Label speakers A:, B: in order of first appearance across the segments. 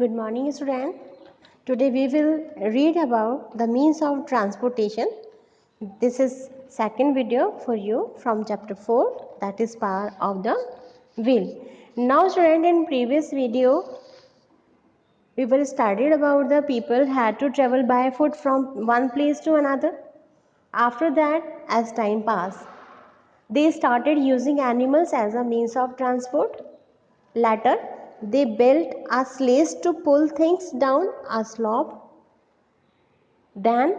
A: Good morning, student. Today we will read about the means of transportation. This is second video for you from chapter 4, that is power of the wheel. Now, student, in previous video we were studied about the people had to travel by foot from one place to another. After that, as time passed, they started using animals as a means of transport. Later, they built a sledge to pull things down a slope. Then,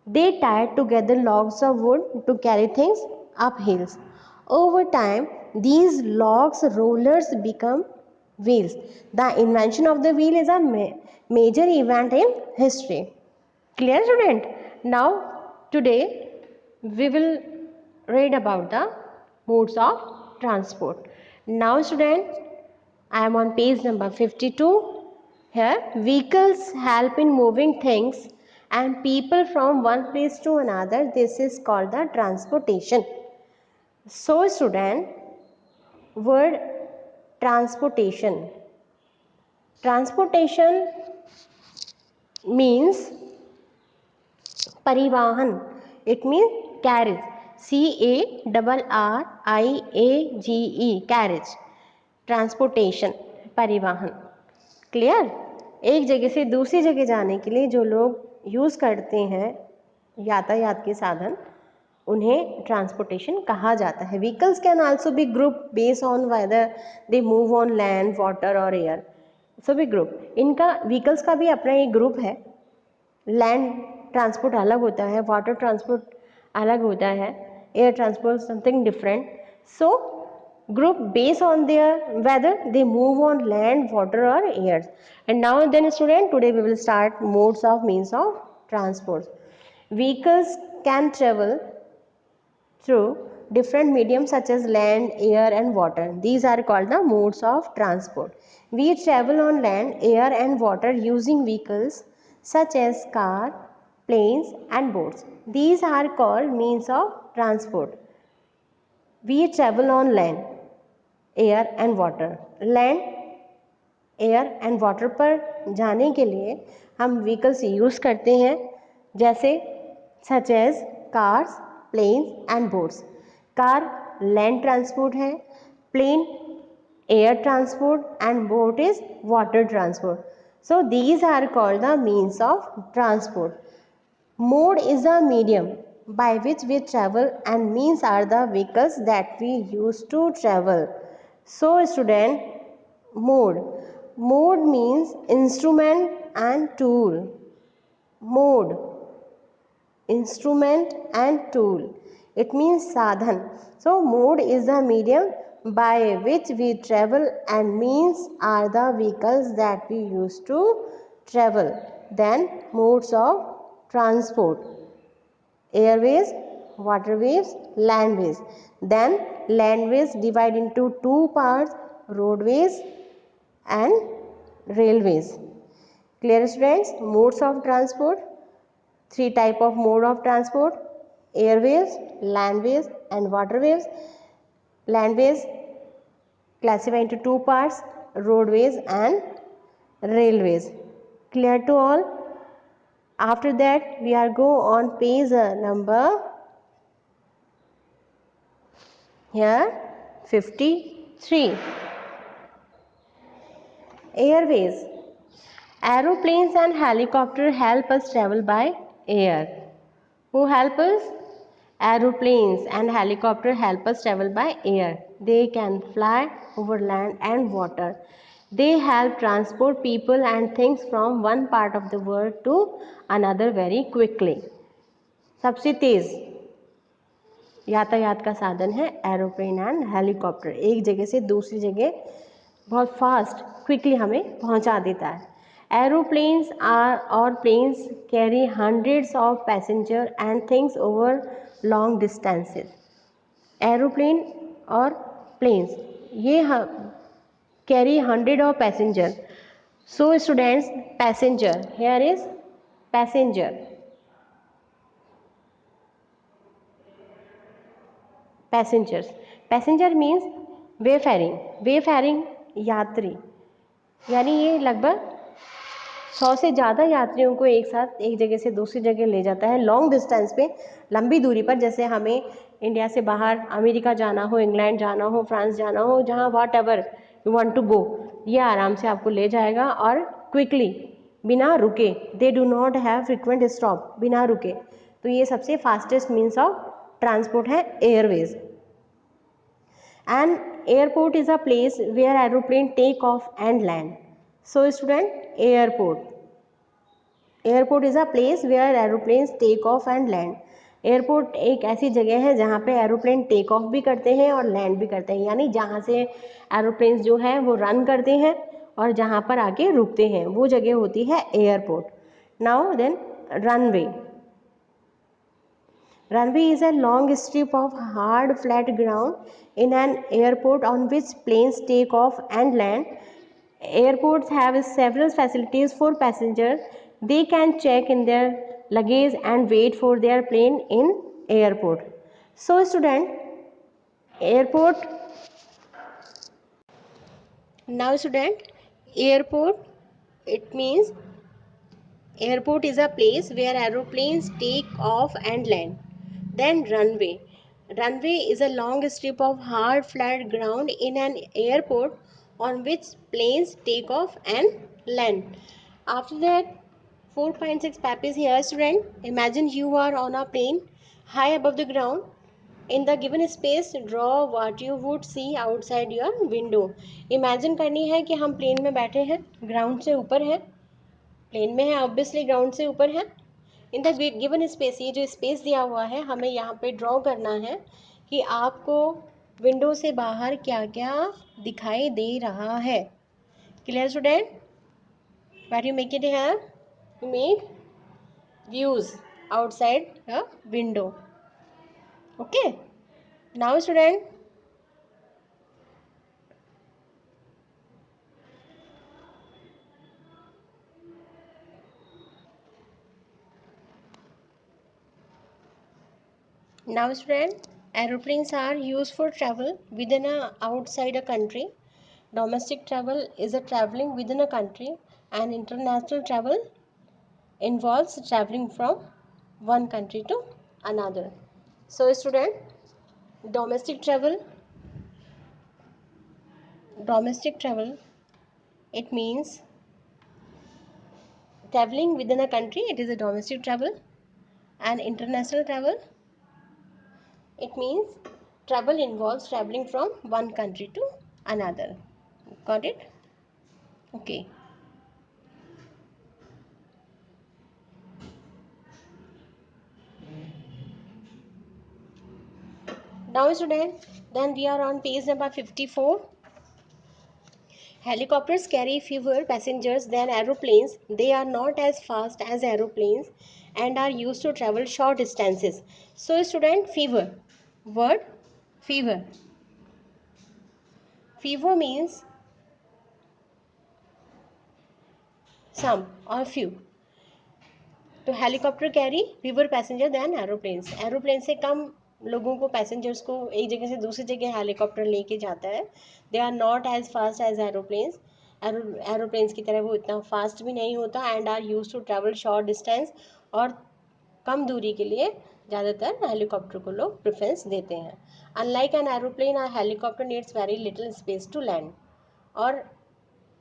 A: they tied together logs of wood to carry things up hills. Over time, these logs rollers become wheels. The invention of the wheel is a major event in history. Clear, student? Now, today we will read about the modes of transport. Now, student, I am on page number 52. Here, vehicles help in moving things and people from one place to another. This is called the transportation. So, student, word transportation. Transportation means परिवहन. It means carriage. CARRIAGE carriage. Transportation परिवहन. Clear. एक जगह से दूसरी जगह जाने के लिए जो लोग यूज़ करते हैं यातायात के साधन, उन्हें ट्रांसपोर्टेशन कहा जाता है. Vehicles can also be group based on whether they move on land, water और एयर. सो बी ग्रुप. इनका व्हीकल्स का भी अपना एक ग्रुप है. लैंड ट्रांसपोर्ट अलग होता है, वाटर ट्रांसपोर्ट अलग होता है, air transport something different. So group based on their whether they move on land, water or air. And now then student, today we will start modes of means of transport. Vehicles can travel through different mediums such as land, air and water. These are called the modes of transport. We travel on land, air and water using vehicles such as car, planes and boats. These are called means of transport. We travel on land, air and water. Land, air and water पर जाने के लिए हम vehicles use करते हैं, जैसे such as cars, planes and boats. Car land transport है, plane air transport and boat is water transport. So these are called the means of transport. Mode is a medium by which we travel and means are the vehicles that we use to travel. So student, mode. Mode means instrument and tool. Mode, instrument and tool. It means sadhan. So mode is the medium by which we travel and means are the vehicles that we use to travel. Then modes of transport: airways, waterways, landways. Then landways divide into two parts: roadways and railways. Clear students? Modes of transport. Three type of mode of transport: airways, landways and waterways. Landways classify into two parts: roadways and railways. Clear to all? After that we are go on page number here 53. Airways. Aeroplanes and helicopters help us travel by air. Who help us? Aeroplanes and helicopters help us travel by air. They can fly over land and water. They help transport people and things from one part of the world to another very quickly. सबसे तेज यातायात का साधन है aeroplane and helicopter. एक जगह से दूसरी जगह बहुत फास्ट क्विकली हमें पहुंचा देता है. एरोप्लेन्स आर और planes carry hundreds of passenger and things over long distances. Aeroplane और प्लेन्स ये carry hundred of passenger. So students, passenger, here is passenger. Passengers. Passenger means wayfaring. Wayfaring यात्री. यानी ये लगभग 100 से ज़्यादा यात्रियों को एक साथ एक जगह से दूसरी जगह ले जाता है लॉन्ग डिस्टेंस पे, लंबी दूरी पर। जैसे हमें इंडिया से बाहर अमेरिका जाना हो, इंग्लैंड जाना हो, फ्रांस जाना हो, जहाँ whatever you want to go, ये आराम से आपको ले जाएगा और क्विकली, बिना रुके। They do not have frequent stop, बिना रुके। तो ये सबसे फास्टेस्ट मीन्स ऑफ ट्रांसपोर्ट है Airways. An airport is a place where aeroplane take off and land. So student, airport is a place where aeroplanes take off and land. Airport एक ऐसी जगह है जहाँ पे एरोप्लेन टेक ऑफ भी करते हैं और लैंड भी करते हैं, यानी जहाँ से एरोप्लेन्स जो हैं वो रन करते हैं और जहाँ पर आके रुकते हैं वो जगह होती है airport. Now then runway. Runway is a long strip of hard flat ground in an airport on which planes take off and land. Airports have several facilities for passengers. They can check in their luggage and wait for their plane in airport. So student, airport, now student, airport, it means airport is a place where aeroplanes take off and land. Then runway. Runway is a long strip of hard flat ground in an airport on which planes take off and land. After that, 4.6 papis here student. Imagine you are on a plane high above the ground. In the given space, draw what you would see outside your window. Imagine करनी है कि हम plane में बैठे हैं, ground से ऊपर है, प्लेन में है, ऑब्वियसली ग्राउंड से ऊपर है। इन द गिवन स्पेस, ये जो स्पेस दिया हुआ है हमें यहाँ पे ड्रॉ करना है कि आपको विंडो से बाहर क्या क्या दिखाई दे रहा है। Clear student? What you make it here? You make views outside the window. Okay, now student, aeroplanes are used for travel within a outside a country. Domestic travel is a traveling within a country, and international travel involves traveling from one country to another. So student, domestic travel, it means traveling within a country, it is a domestic travel. And international travel, it means travel involves traveling from one country to another. Got it? Okay. Now student, then we are on page number 54. Helicopters carry fewer passengers than aeroplanes. They are not as fast as aeroplanes and are used to travel short distances. So student, fewer. Word fever. Fever means some or few. तो helicopter carry fewer passenger than aeroplanes, aeroplane से कम लोगों को, passengers को एक जगह से दूसरी जगह हेलीकॉप्टर लेके जाता है। They are not as fast as aeroplanes, aeroplanes की तरह वो इतना फास्ट भी नहीं होता। And are used to travel short distance, और कम दूरी के लिए ज़्यादातर हेलीकॉप्टर को लोग प्रेफरेंस देते हैं। Unlike an aeroplane, are helicopter needs very little space to land. और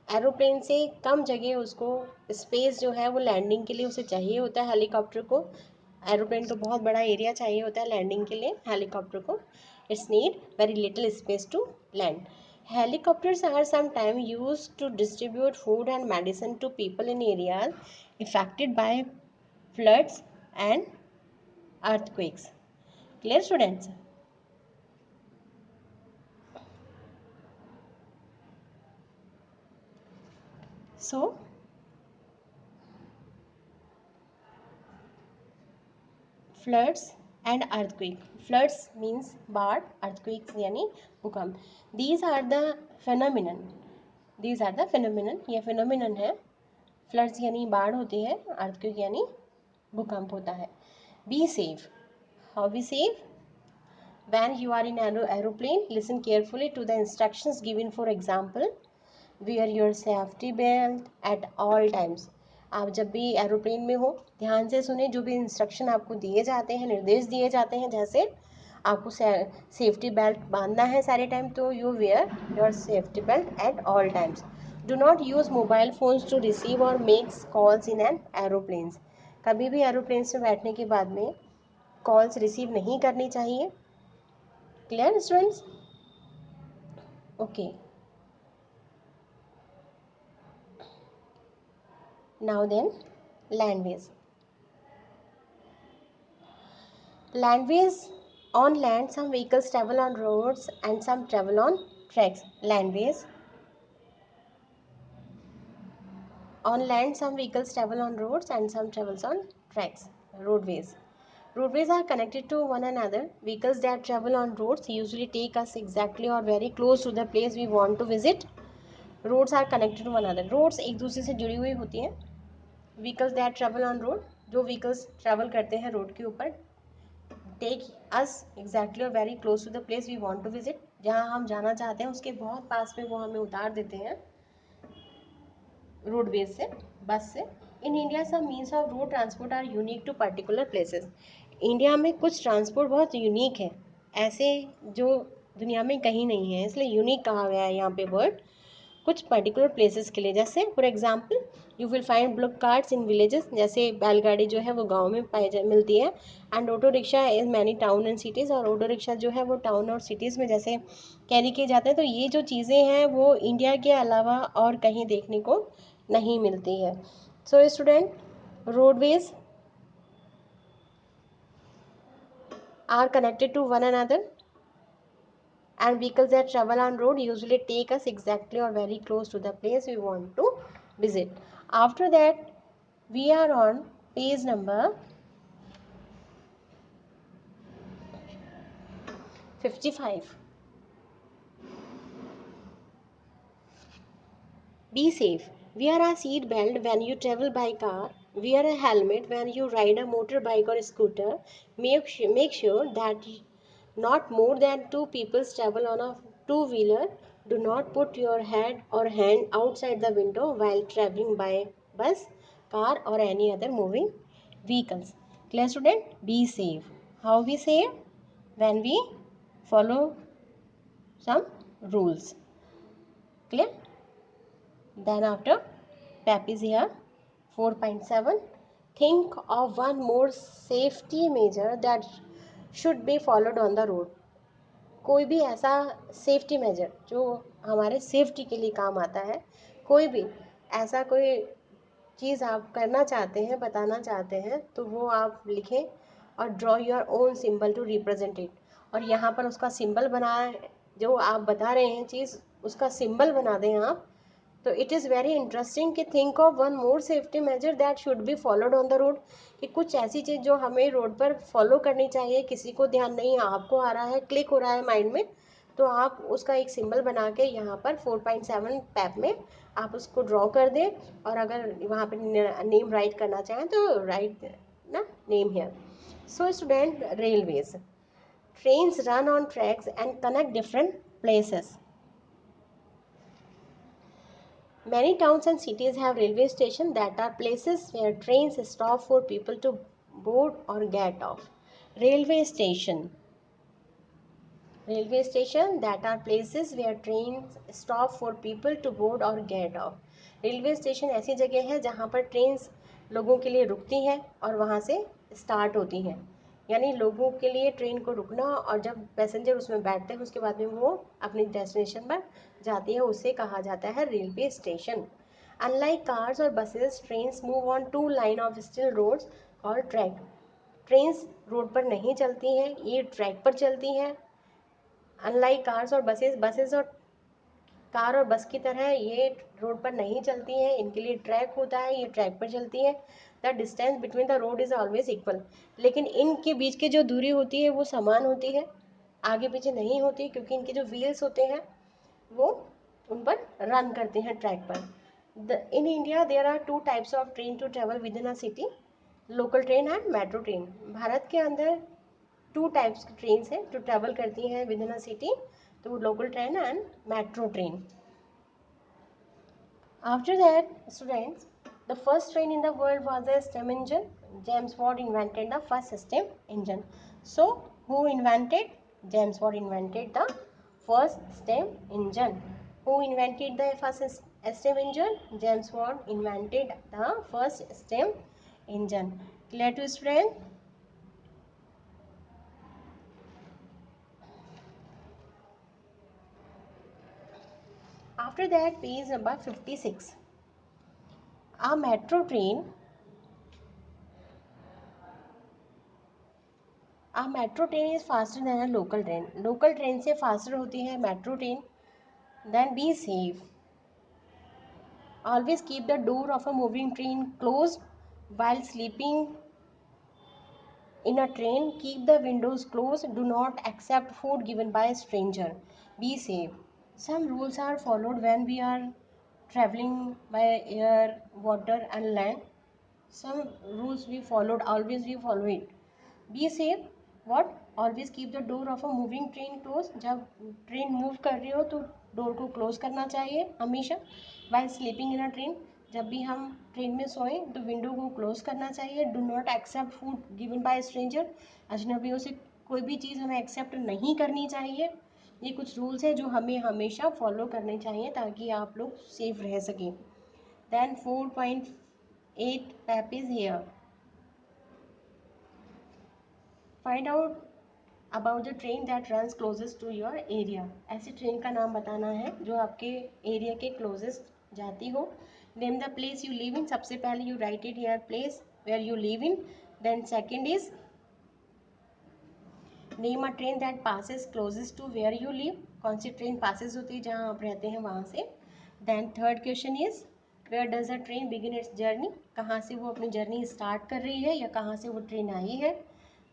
A: एरोप्लेन से कम जगह उसको स्पेस जो है वो लैंडिंग के लिए उसे चाहिए होता है हेलीकॉप्टर को। एरोप्लेन को बहुत बड़ा एरिया चाहिए होता है लैंडिंग के लिए, हेलीकॉप्टर को its need very little space to land. Helicopters are sometime used to distribute food and medicine to people in areas affected by floods and earthquakes. Clear students? So floods and earthquake, floods means बाढ़, earthquakes यानी भूकंप। These are the phenomenon, these are the phenomenon, ये phenomenon है। Floods यानी बाढ़ होती है, earthquake यानी भूकंप होता है। Be safe, how be safe? When you are in aeroplane, listen carefully to the instructions given. For example, wear your safety belt at all times। आप जब भी एरोप्लेन में हो ध्यान से सुने, जो भी इंस्ट्रक्शन आपको दिए जाते हैं, निर्देश दिए जाते हैं, जैसे आपको सेफ्टी बेल्ट बांधना है सारे टाइम, तो you wear your safety belt at all times. Do not use mobile phones to receive और makes calls in an aeroplanes. कभी भी एरोप्लेन्स में बैठने के बाद में कॉल्स रिसीव नहीं करनी चाहिए। Clear students? Okay, now then, landways. Landways, on land some vehicles travel on roads and some travel on tracks. Landways, on land some vehicles travel on roads and some travels on tracks. Roadways, roadways are connected to one another. Vehicles that travel on roads usually take us exactly or very close to the place we want to visit. Roads are connected to one another. Roads एक दूसरे से जुड़ी हुई होती हैं। Vehicles that travel on road, जो vehicles travel करते हैं रोड के ऊपर, टेक अस एग्जैक्टली और very close to the place we want to visit, जहाँ हम जाना चाहते हैं उसके बहुत पास में वो हमें उतार देते हैं रोडवेज से, बस से। In India some means of road transport are unique to particular places. India में कुछ ट्रांसपोर्ट बहुत यूनिक है, ऐसे जो दुनिया में कहीं नहीं है, इसलिए यूनिक कहा गया है यहाँ पे वर्ड कुछ पर्टिकुलर प्लेसेस के लिए। जैसे for example you will find block carts in villages, जैसे बैलगाड़ी जो है वो गांव में मिलती है। And auto rickshaw in many town and cities, और ऑटो रिक्शा जो है वो टाउन और सिटीज़ में जैसे कैरी किए जाते हैं। तो ये जो चीज़ें हैं वो इंडिया के अलावा और कहीं देखने को नहीं मिलती है। So student, roadways are connected to one another and vehicles that travel on road usually take us exactly or very close to the place we want to visit. After that, we are on page number 55. Be safe. Wear a seat belt when you travel by car. Wear a helmet when you ride a motorbike or scooter. Make sure that not more than two people travel on a two-wheeler. Do not put your head or hand outside the window while traveling by bus, car or any other moving vehicles. Clear student? Be safe. How we save? When we follow some rules. Clear? Then after, PAP is here. 4.7. Think of one more safety measure that should be followed on the road. कोई भी ऐसा safety major जो हमारे safety के लिए काम आता है, कोई भी ऐसा कोई चीज़ आप करना चाहते हैं, बताना चाहते हैं, तो वो आप लिखें और draw your own symbol to represent it. और यहाँ पर उसका सिंबल बनाए, जो आप बता रहे हैं चीज़ उसका सिंबल बना दें आप। तो इट इज़ वेरी इंटरेस्टिंग कि think of one more safety major that should be followed on the road, कि कुछ ऐसी चीज़ जो हमें रोड पर फॉलो करनी चाहिए, किसी को ध्यान नहीं, आपको आ रहा है, क्लिक हो रहा है माइंड में, तो आप उसका एक सिंबल बना के यहाँ पर 4.7 पैप में आप उसको ड्रॉ कर दें। और अगर वहाँ पर नेम राइट करना चाहें तो राइट ना name here. So student, railways, trains run on tracks and connect different places. Many towns and cities have railway stations that are places where trains stop for people to board or get off. Railway station. Railway station that are places where trains stop for people to board or get off. Railway station ऐसी जगह है जहाँ पर trains लोगों के लिए रुकती हैं और वहाँ से स्टार्ट होती हैं। यानी लोगों के लिए ट्रेन को रुकना और जब पैसेंजर उसमें बैठते हैं उसके बाद में वो अपनी डेस्टिनेशन पर जाती है, उसे कहा जाता है रेलवे स्टेशन। अनलाइक कार्स और buses, trains move on two line of steel rods और ट्रैक। ट्रेन्स रोड पर नहीं चलती हैं, ये ट्रैक पर चलती हैं। अनलाइक कार्स और बसेस और कार और बस की तरह ये रोड पर नहीं चलती हैं, इनके लिए ट्रैक होता है, ये ट्रैक पर चलती है। The distance between the road is always equal, लेकिन इनके बीच की जो दूरी होती है वो समान होती है, आगे पीछे नहीं होती, क्योंकि इनके जो व्हील्स होते हैं वो उन पर रन करते हैं ट्रैक पर। In India there are two types of train to travel within a city, local train and metro train. Bharat के अंदर टू टाइप्स की ट्रेन है जो ट्रैवल करती हैं विद इन अ सिटी, तो local train and metro train. After that, students, the first train in the world was a steam engine. James Watt invented the first steam engine. So, who invented? James Watt invented the first steam engine. Who invented the first steam engine? James Watt invented the first steam engine. Clear to students? After that, page number 56. A metro train is faster than a local train. Local train से faster होती है metro train. Then be safe. Always keep the door of a moving train closed while sleeping in a train. Keep the windows closed. Do not accept food given by a stranger. Be safe. Some rules are followed when we are traveling by air, water, and land. Some rules we followed, always we follow it. Be safe. What? Always keep the door of a moving train closed. जब train move कर रही हो तो door को close करना चाहिए हमेशा. While sleeping in a train, जब भी हम ट्रेन में सोएं तो विंडो को क्लोज करना चाहिए. Do not accept food given by stranger. अजनबियों से कोई भी चीज़ हमें एक्सेप्ट नहीं करनी चाहिए. ये कुछ रूल्स हैं जो हमें हमेशा फॉलो करने चाहिए ताकि आप लोग सेफ रह सकें. Then 4.8 map is here. Find out about the train that runs closest to your area. ऐसी ट्रेन का नाम बताना है जो आपके एरिया के क्लोजेस्ट जाती हो. Name the place you live in. सबसे पहले you write it here, place where you live in. Then second is name a train that passes closest to where you live. कौन सी ट्रेन passes होती है जहाँ आप रहते हैं वहाँ से. Then third question is where does a train begin its journey. कहाँ से वो अपनी जर्नी स्टार्ट कर रही है या कहाँ से वो ट्रेन आई है.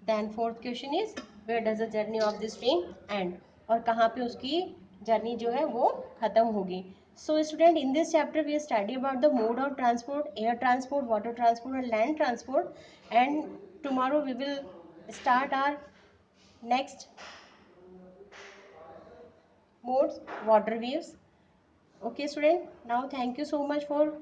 A: Then fourth question is where does the journey of this train end. और कहाँ पे उसकी जर्नी जो है वो ख़त्म होगी. So student, in this chapter we study about the mode of transport, air transport, water transport and land transport. And tomorrow we will start our next modes, water waves. Okay student, now thank you so much for